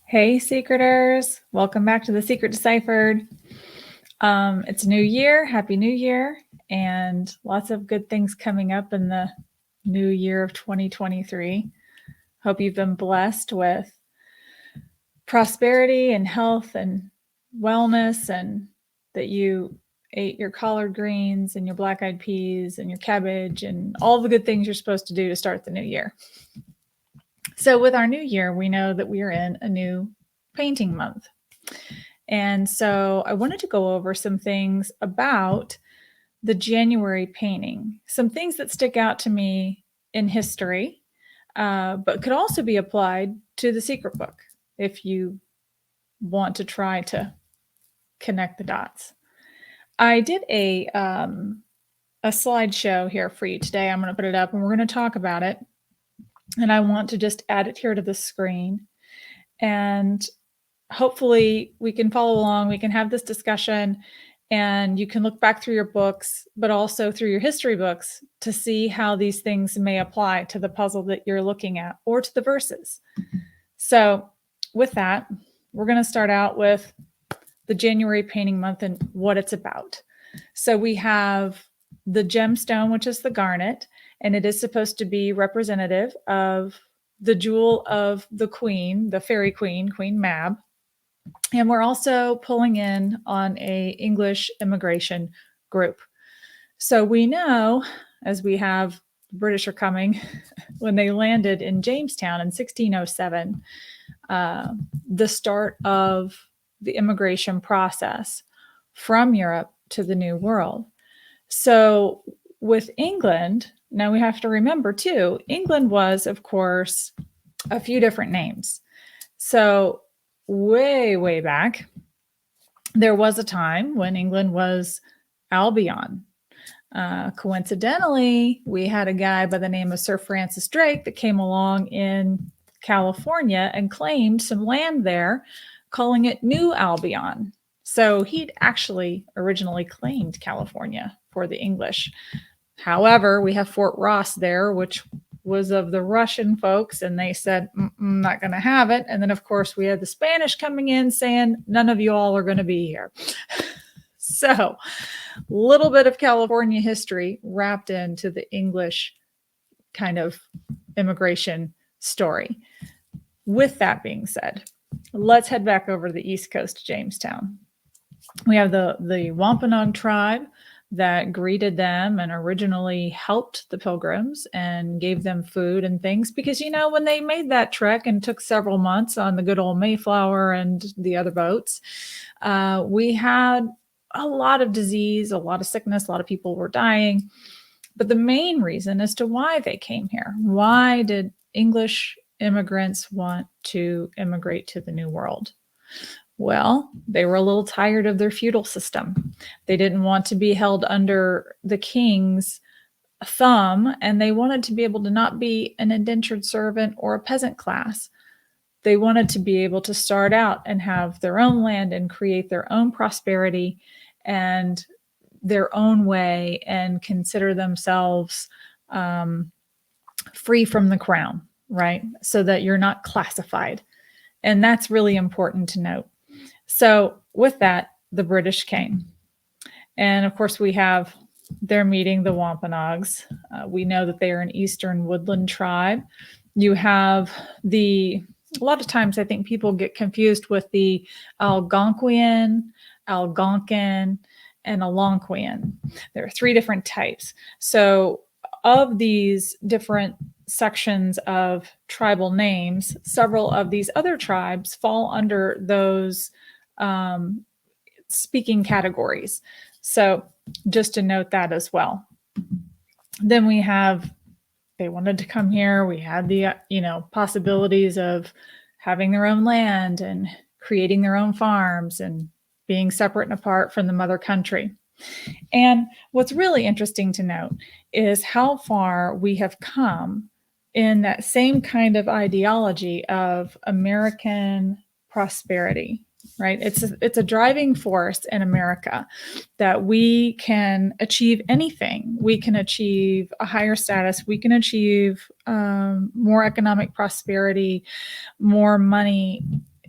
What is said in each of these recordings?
Hey, Secreters. Welcome back to The Secret Deciphered. It's a new year. Happy New Year. And lots of good things coming up in the new year of 2023. Hope you've been blessed with prosperity and health and wellness, and that you ate your collard greens and your black-eyed peas and your cabbage and all the good things you're supposed to do to start the new year. So with our new year, we know that we are in a new painting month. And so I wanted to go over some things about the January painting, some things that stick out to me in history, but could also be applied to the secret book if you want to try to connect the dots. I did a slideshow here for you today. I'm going to put it up and we're going to talk about it. And I want to just add it here to the screen. And hopefully we can follow along. We can have this discussion and you can look back through your books, but also through your history books to see how these things may apply to the puzzle that you're looking at or to the verses. So with that, we're going to start out with the January painting month and what it's about. So we have the gemstone, which is the garnet, and it is supposed to be representative of the jewel of the queen, the fairy queen, Queen Mab. And we're also pulling in on a English immigration group. So we know, as we have the British are coming, when they landed in Jamestown in 1607, the start of the immigration process from Europe to the New World. So with England, now we have to remember too, England was, of course, a few different names. So way back, there was a time when England was Albion. Coincidentally, we had a guy by the name of Sir Francis Drake that came along in California and claimed some land there, calling it New Albion. So he'd actually originally claimed California for the English. However, we have Fort Ross there, which was of the Russian folks, and they said, not going to have it. And then, of course, we had the Spanish coming in saying, none of you all are going to be here. So a little bit of California history wrapped into the English kind of immigration story. With that being said, let's head back over to the East Coast, Jamestown. We have the Wampanoag tribe that greeted them and originally helped the Pilgrims and gave them food and things, because, you know, when they made that trek and took several months on the good old Mayflower and the other boats, we had a lot of disease, a lot of sickness, a lot of people were dying. But the main reason as to why they came here, why did English immigrants want to immigrate to the New World? Well, they were a little tired of their feudal system. They didn't want to be held under the king's thumb, and they wanted to be able to not be an indentured servant or a peasant class. They wanted to be able to start out and have their own land and create their own prosperity and their own way and consider themselves free from the crown, right? So that you're not classified. And that's really important to note. So with that, the British came. And of course, we have their meeting, the Wampanoags. We know that they are an Eastern woodland tribe. You have a lot of times I think people get confused with the Algonquian, Algonquin, and Algonquian. There are three different types. So of these different sections of tribal names, several of these other tribes fall under those speaking categories. So just to note that as well. Then we have, they wanted to come here. We had the, possibilities of having their own land and creating their own farms and being separate and apart from the mother country. And what's really interesting to note is how far we have come in that same kind of ideology of American prosperity, right? It's a driving force in America that we can achieve anything. We can achieve a higher status. We can achieve more economic prosperity, more money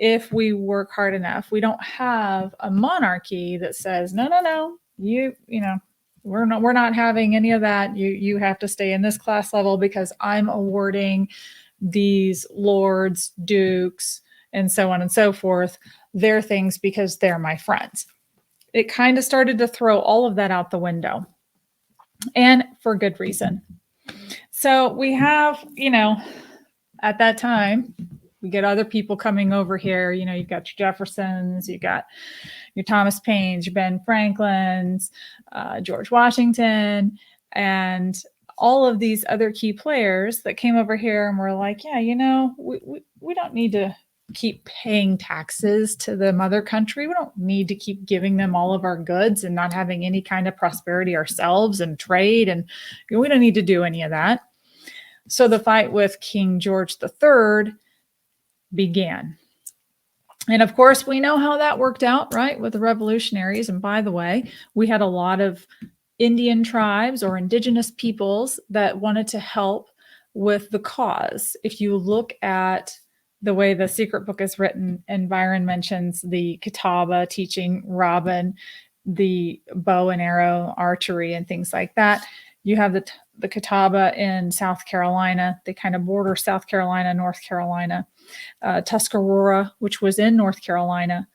if we work hard enough. We don't have a monarchy that says, no, you know, we're not having any of that. You have to stay in this class level because I'm awarding these lords, dukes, and so on and so forth their things because they're my friends. It kind of started to throw all of that out the window, and for good reason. So we have, you know, at that time, we get other people coming over here. You know, you've got your Jeffersons, you got your Thomas Paines, your Ben Franklins, George Washington, and all of these other key players that came over here and were like, yeah, you know, we don't need to keep paying taxes to the mother country. We don't need to keep giving them all of our goods and not having any kind of prosperity ourselves and trade. And we don't need to do any of that. So the fight with King George III began. And of course, we know how that worked out, right, with the revolutionaries. And by the way, we had a lot of Indian tribes or indigenous peoples that wanted to help with the cause. If you look at the way the secret book is written, and Byron mentions the Catawba teaching Robin the bow and arrow archery and things like that. You have the Catawba in South Carolina. They kind of border South Carolina, North Carolina. Tuscarora, which was in North Carolina.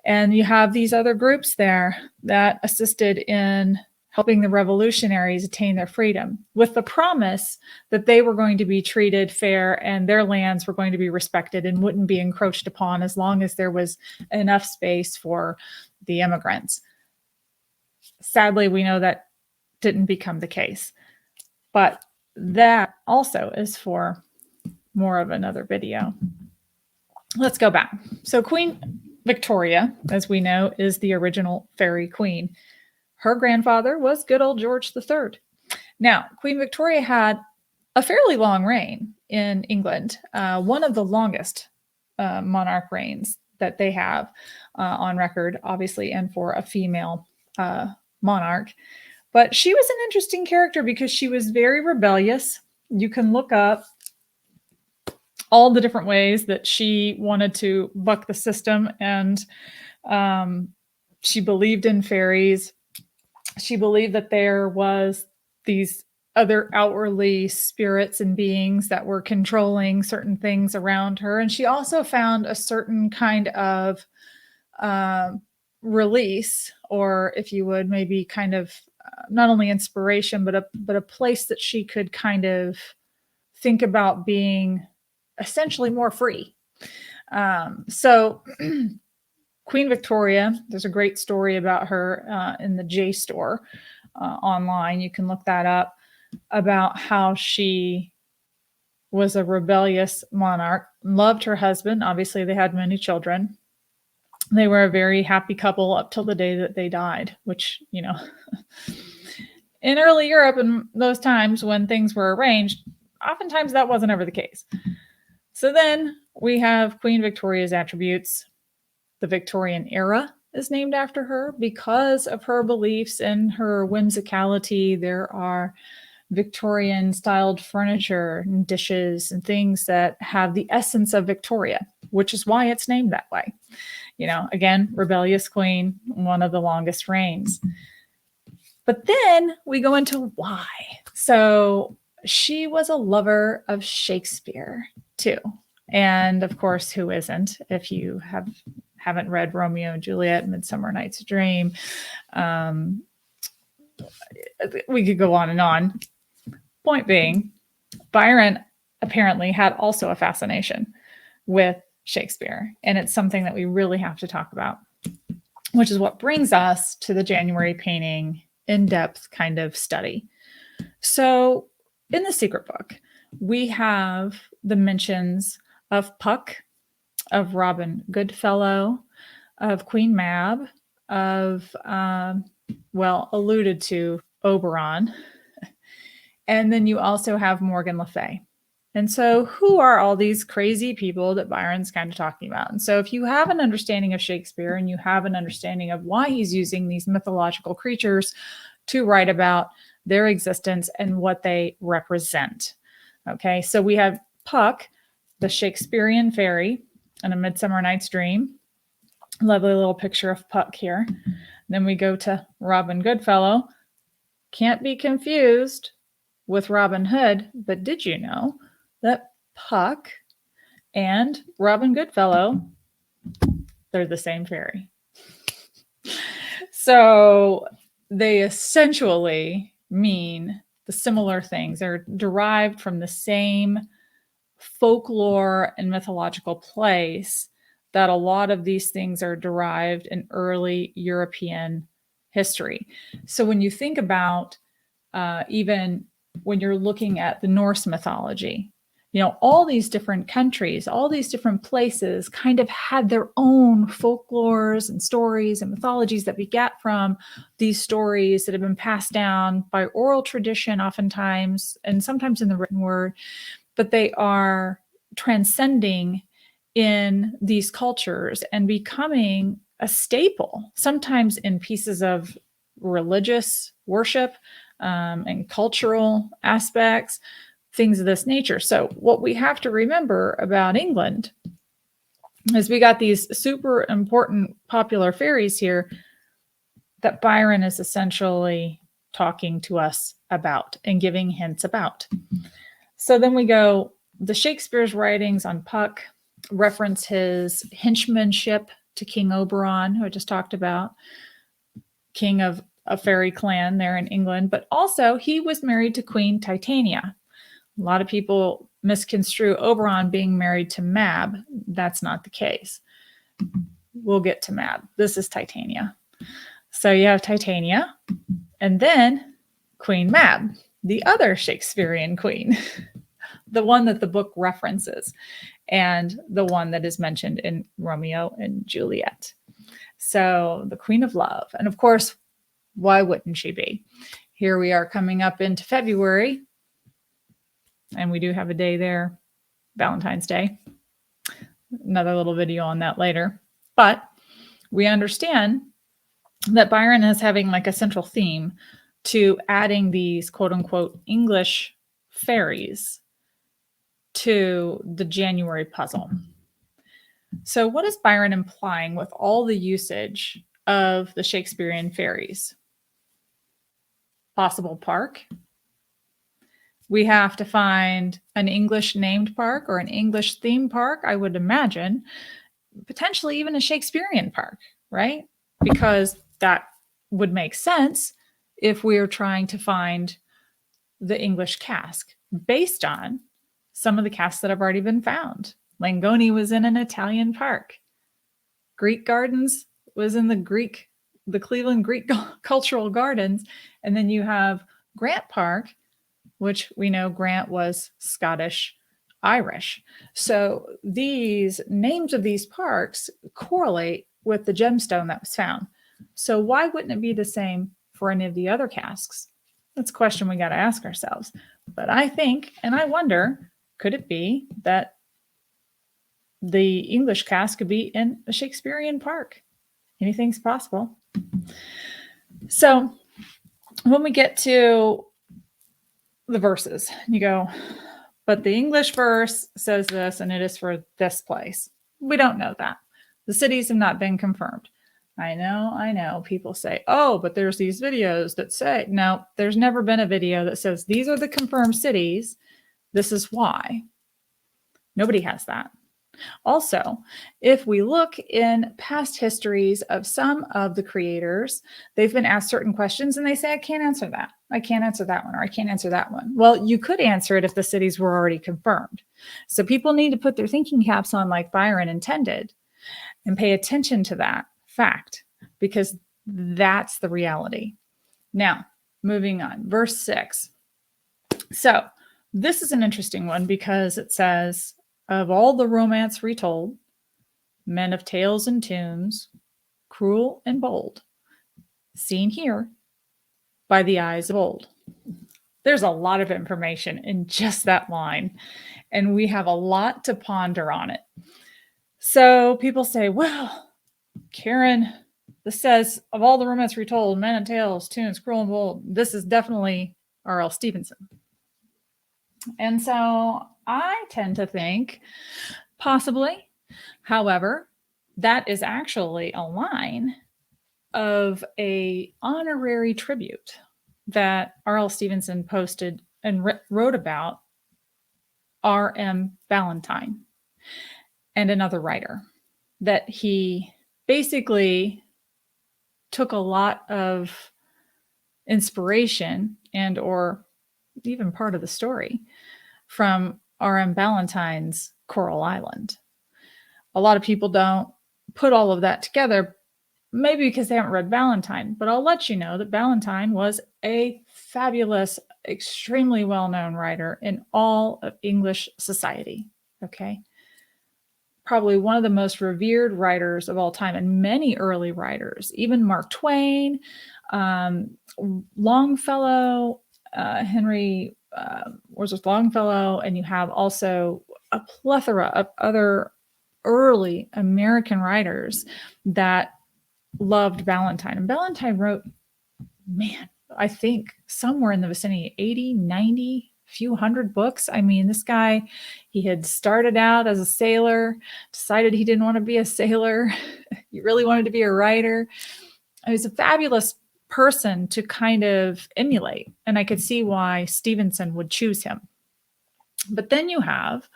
And you have these other groups there that assisted in helping the revolutionaries attain their freedom with the promise that they were going to be treated fair and their lands were going to be respected and wouldn't be encroached upon as long as there was enough space for the immigrants. Sadly, we know that didn't become the case, but that also is for more of another video. Let's go back. So Queen Victoria, as we know, is the original fairy queen. Her grandfather was good old George III. Now, Queen Victoria had a fairly long reign in England, one of the longest monarch reigns that they have on record, obviously, and for a female monarch. But she was an interesting character because she was very rebellious. You can look up all the different ways that she wanted to buck the system, and she believed in fairies. She believed that there was these other outwardly spirits and beings that were controlling certain things around her. And she also found a certain kind of release, or if you would, maybe kind of not only inspiration, but a place that she could kind of think about being essentially more free. So Queen Victoria, there's a great story about her in the JSTOR online. You can look that up, about how she was a rebellious monarch, loved her husband. Obviously, they had many children. They were a very happy couple up till the day that they died, which, you know, in early Europe in those times when things were arranged, oftentimes that wasn't ever the case. So then we have Queen Victoria's attributes. The Victorian era is named after her because of her beliefs and her whimsicality. There are Victorian styled furniture and dishes and things that have the essence of Victoria, which is why it's named that way. You know, again, rebellious queen, one of the longest reigns. But then we go into why. So she was a lover of Shakespeare too. And of course, who isn't? If you haven't read Romeo and Juliet, Midsummer Night's Dream, we could go on and on. Point being, Byron apparently had also a fascination with Shakespeare, and it's something that we really have to talk about, which is what brings us to the January painting in-depth kind of study. So in the secret book, we have the mentions of Puck, of Robin Goodfellow, of Queen Mab, of, alluded to Oberon. And then you also have Morgan Le Fay. And so who are all these crazy people that Byron's kind of talking about? And so if you have an understanding of Shakespeare and you have an understanding of why he's using these mythological creatures to write about their existence and what they represent. Okay, so we have Puck, the Shakespearean fairy, and A Midsummer Night's Dream. Lovely little picture of Puck here. Then we go to Robin Goodfellow. Can't be confused with Robin Hood, but did you know that Puck and Robin Goodfellow, they're the same fairy? So they essentially mean the similar things. They're derived from the same folklore and mythological place that a lot of these things are derived in early European history. So when you think about even when you're looking at the Norse mythology, all these different countries, all these different places kind of had their own folklores and stories and mythologies that we get from these stories that have been passed down by oral tradition oftentimes, and sometimes in the written word, but they are transcending in these cultures and becoming a staple, sometimes in pieces of religious worship and cultural aspects, things of this nature. So what we have to remember about England is we got these super important popular fairies here that Byron is essentially talking to us about and giving hints about. So then we go, the Shakespeare's writings on Puck reference his henchmanship to King Oberon, who I just talked about, king of a fairy clan there in England, but also he was married to Queen Titania. A lot of people misconstrue Oberon being married to Mab. That's not the case. We'll get to Mab. This is Titania. So you have Titania, and then Queen Mab, the other Shakespearean queen, the one that the book references, and the one that is mentioned in Romeo and Juliet. So the Queen of Love. And of course, why wouldn't she be? Here we are coming up into February, and we do have a day there, Valentine's Day. Another little video on that later. But we understand that Byron is having like a central theme to adding these quote unquote English fairies to the January puzzle. So what is Byron implying with all the usage of the Shakespearean fairies? Possible park. We have to find an English named park or an English theme park, I would imagine, potentially even a Shakespearean park, right? Because that would make sense if we're trying to find the English cask based on some of the casks that have already been found. Langoni was in an Italian park. Greek Gardens was in the Cleveland Greek Cultural Gardens. And then you have Grant Park, which we know Grant was Scottish Irish. So these names of these parks correlate with the gemstone that was found. So why wouldn't it be the same for any of the other casks? That's a question we got to ask ourselves. But I think, and I wonder, could it be that the English cask could be in a Shakespearean park? Anything's possible. So when we get to the verses, you go, but the English verse says this, and it is for this place. We don't know that. The cities have not been confirmed. I know. People say, oh, but there's these videos that say, no, there's never been a video that says these are the confirmed cities. This is why. Nobody has that. Also, if we look in past histories of some of the creators, they've been asked certain questions and they say, I can't answer that. I can't answer that one, or I can't answer that one. Well, you could answer it if the cities were already confirmed. So people need to put their thinking caps on like Byron intended and pay attention to that fact, because that's the reality. Now, moving on, verse 6. So this is an interesting one because it says, of all the romance retold, men of tales and tunes, cruel and bold, seen here by the eyes of old. There's a lot of information in just that line, and we have a lot to ponder on it. So people say, well, Karen, this says, of all the romance retold, men of tales, tunes, cruel and bold, this is definitely R.L. Stevenson. And so I tend to think possibly However, that is actually a line of a honorary tribute that R.L. Stevenson posted and wrote about R.M. Ballantyne and another writer, that he basically took a lot of inspiration and or even part of the story from R.M. Ballantyne's Coral Island. A lot of people don't put all of that together, maybe because they haven't read Ballantyne, but I'll let you know that Ballantyne was a fabulous, extremely well-known writer in all of English society. Okay. Probably one of the most revered writers of all time, and many early writers, even Mark Twain, Longfellow, Henry Wadsworth Longfellow, and you have also a plethora of other early American writers that loved Ballantyne. And Ballantyne wrote, man, I think somewhere in the vicinity of 80, 90, few hundred books. I mean, this guy, he had started out as a sailor, decided he didn't want to be a sailor. He really wanted to be a writer. He was a fabulous person to kind of emulate. And I could see why Stevenson would choose him. But then you have,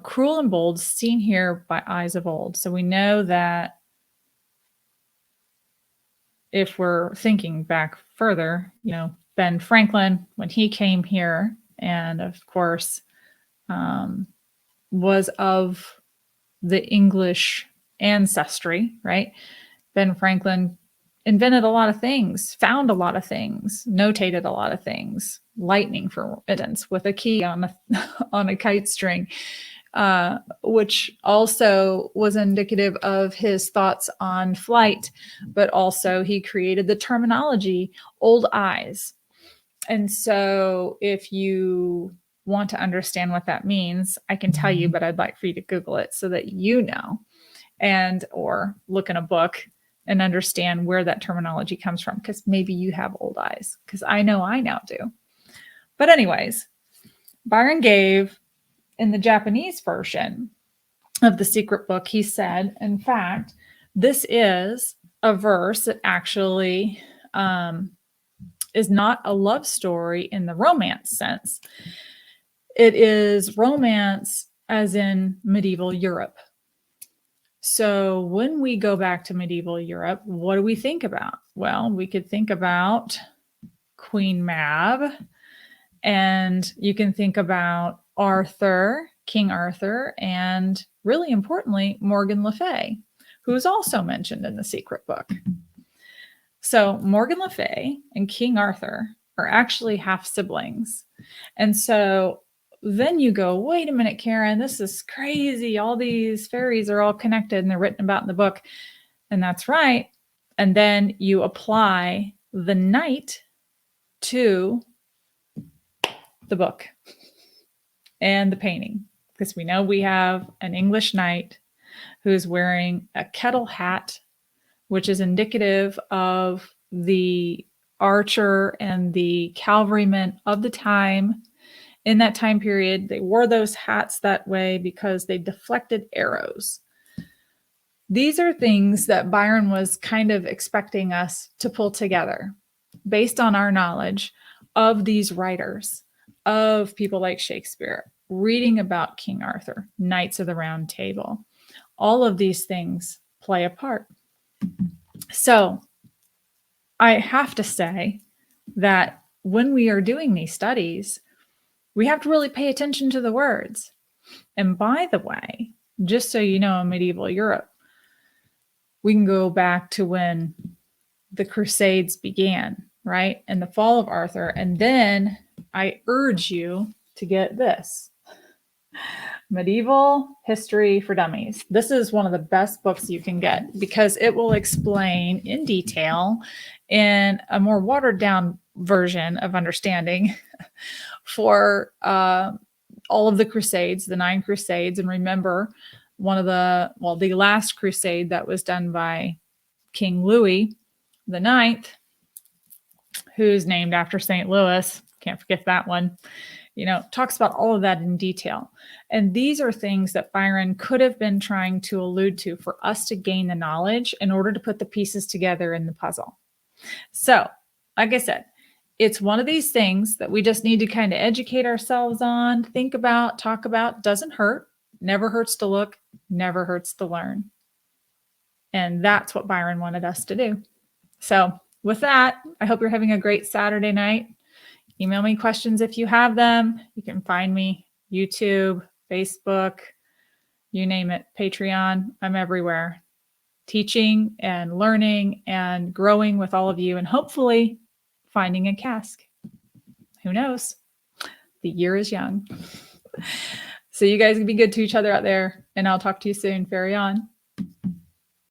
Cruel and Bold, seen here by eyes of old. So we know that if we're thinking back further, Ben Franklin, when he came here, and of course, was of the English ancestry, right? Ben Franklin invented a lot of things, found a lot of things, notated a lot of things. Lightning, for instance, with a key on a kite string, which also was indicative of his thoughts on flight, but also he created the terminology old eyes. And so if you want to understand what that means, I can tell you, but I'd like for you to Google it so that you know, and or look in a book and understand where that terminology comes from, because maybe you have old eyes, because I know I now do. But anyways, Byron gave, in the Japanese version of The Secret Book, he said, in fact, this is a verse that actually is not a love story in the romance sense. It is romance as in medieval Europe. So when we go back to medieval Europe, what do we think about? Well, we could think about Queen Mab, and you can think about Arthur, King Arthur, and really importantly, Morgan Le Fay, who is also mentioned in The Secret Book. So Morgan Le Fay and King Arthur are actually half siblings. And so then you go, wait a minute, Karen, this is crazy. All these fairies are all connected and they're written about in the book. And that's right. And then you apply the knight to the book and the painting, because we know we have an English knight who's wearing a kettle hat, which is indicative of the archer and the cavalryman of the time. In that time period, they wore those hats that way because they deflected arrows. These are things that Byron was kind of expecting us to pull together based on our knowledge of these writers, of people like Shakespeare, reading about King Arthur, Knights of the Round Table. All of these things play a part. So I have to say that when we are doing these studies, we have to really pay attention to the words. And by the way, just so you know, in medieval Europe, we can go back to when the Crusades began, right? And the fall of Arthur. And then I urge you to get this. Medieval History for Dummies. This is one of the best books you can get because it will explain in detail, in a more watered down version of understanding, for all of the Crusades, the 9 Crusades. And remember, the last crusade that was done by King Louis the Ninth, who's named after St. Louis. Can't forget that one. talks about all of that in detail. And these are things that Byron could have been trying to allude to for us to gain the knowledge in order to put the pieces together in the puzzle. So, like I said, it's one of these things that we just need to kind of educate ourselves on, think about, talk about. Doesn't hurt, never hurts to look, never hurts to learn. And that's what Byron wanted us to do. So with that, I hope you're having a great Saturday night. Email me questions if you have them. You can find me YouTube, Facebook, you name it, Patreon. I'm everywhere, teaching and learning and growing with all of you, and hopefully finding a cask. Who knows? The year is young. So you guys can be good to each other out there, and I'll talk to you soon. Fairy on.